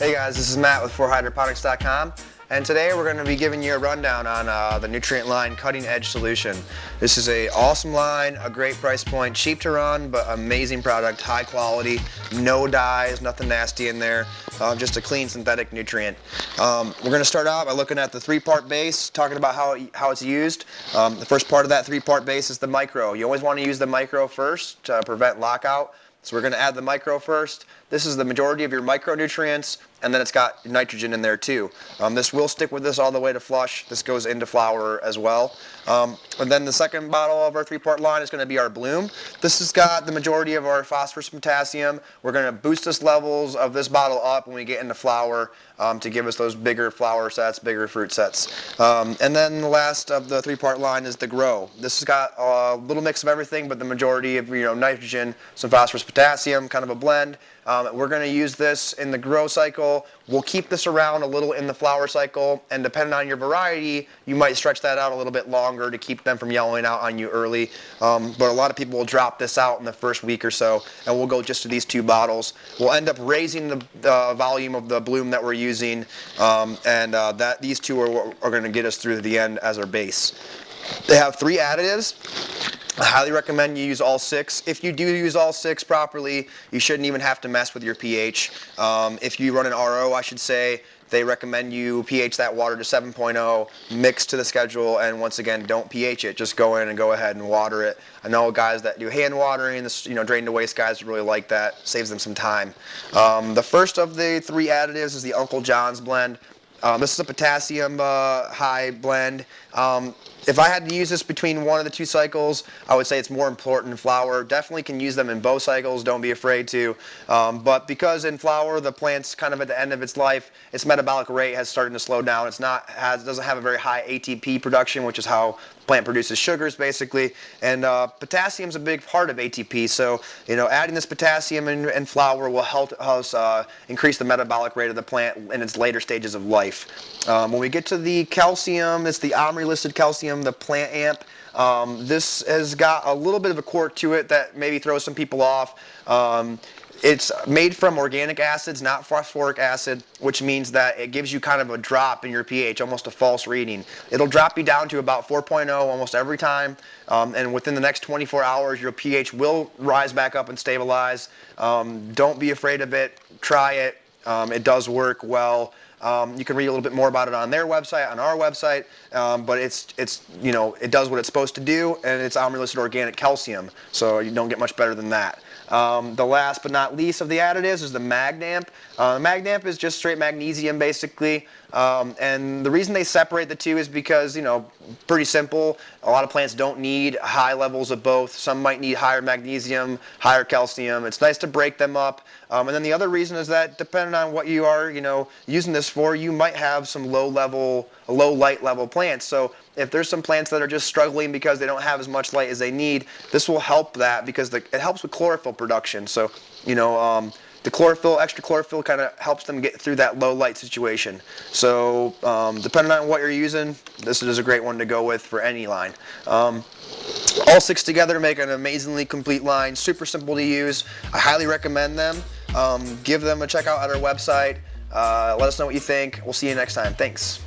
Hey guys, this is Matt with 4hydroponics.com, and today we're going to be giving you a rundown on the nutrient line Cutting Edge Solution. This is an awesome line, a great price point, cheap to run, but amazing product, high quality, no dyes, nothing nasty in there, just a clean synthetic nutrient. We're going to start out by looking at the three-part base, talking about how it's used. The first part of that three-part base is the micro. You always want to use the micro first to prevent lockout. So we're going to add the micro first. This is the majority of your micronutrients, and then it's got nitrogen in there too. This will stick with this all the way to flush. This goes into flower as well. And then the second bottle of our three-part line is going to be our bloom. This has got the majority of our phosphorus and potassium. We're going to boost this levels of this bottle up when we get into flower to give us those bigger flower sets, bigger fruit sets. And then the last of the three-part line is the grow. This has got a little mix of everything, but the majority of nitrogen, some phosphorus, potassium, kind of a blend. We're going to use this in the grow cycle. We'll keep this around a little in the flower cycle, and depending on your variety, you might stretch that out a little bit longer to keep them from yellowing out on you early. But a lot of people will drop this out in the first week or so, and we'll go just to these two bottles. We'll end up raising the volume of the bloom that we're using, and these two are going to get us through to the end as our base. They have 3 additives. I highly recommend you use all 6. If you do use all 6 properly, you shouldn't even have to mess with your pH. If you run an RO, I should say, they recommend you pH that water to 7.0, mix to the schedule, and once again, don't pH it. Just go in and go ahead and water it. I know guys that do hand watering, this drain to waste guys really like that. Saves them some time. The first of the 3 additives is the Uncle John's blend. This is a potassium high blend. If I had to use this between one of the 2 cycles, I would say it's more important in flower. Definitely can use them in both cycles, don't be afraid to. But because in flower, the plant's kind of at the end of its life, its metabolic rate has started to slow down. It doesn't have a very high ATP production, which is how plant produces sugars basically, and potassium's a big part of ATP, so adding this potassium in flower will help us increase the metabolic rate of the plant in its later stages of life. When we get to the calcium, it's the OMRI listed calcium, the plant amp. This has got a little bit of a quirk to it that maybe throws some people off. It's made from organic acids, not phosphoric acid, which means that it gives you kind of a drop in your pH, almost a false reading. It'll drop you down to about 4.0 almost every time, and within the next 24 hours, your pH will rise back up and stabilize. Don't be afraid of it. Try it. It does work well. You can read a little bit more about it on their website, on our website, but it does what it's supposed to do, and it's OMRI listed organic calcium, so you don't get much better than that. The last but not least of the additives is the Magnamp. Magnamp is just straight magnesium basically, and the reason they separate the two is because, pretty simple. A lot of plants don't need high levels of both. Some might need higher magnesium, higher calcium. It's nice to break them up. And then the other reason is that depending on what you are, using this for, you might have some low light level plants. So if there's some plants that are just struggling because they don't have as much light as they need, this will help that because it helps with chlorophyll production. So, the extra chlorophyll kind of helps them get through that low light situation. So depending on what you're using, this is a great one to go with for any line. All 6 together make an amazingly complete line, super simple to use. I highly recommend them. Give them a check out at our website. Let us know what you think. We'll see you next time. Thanks.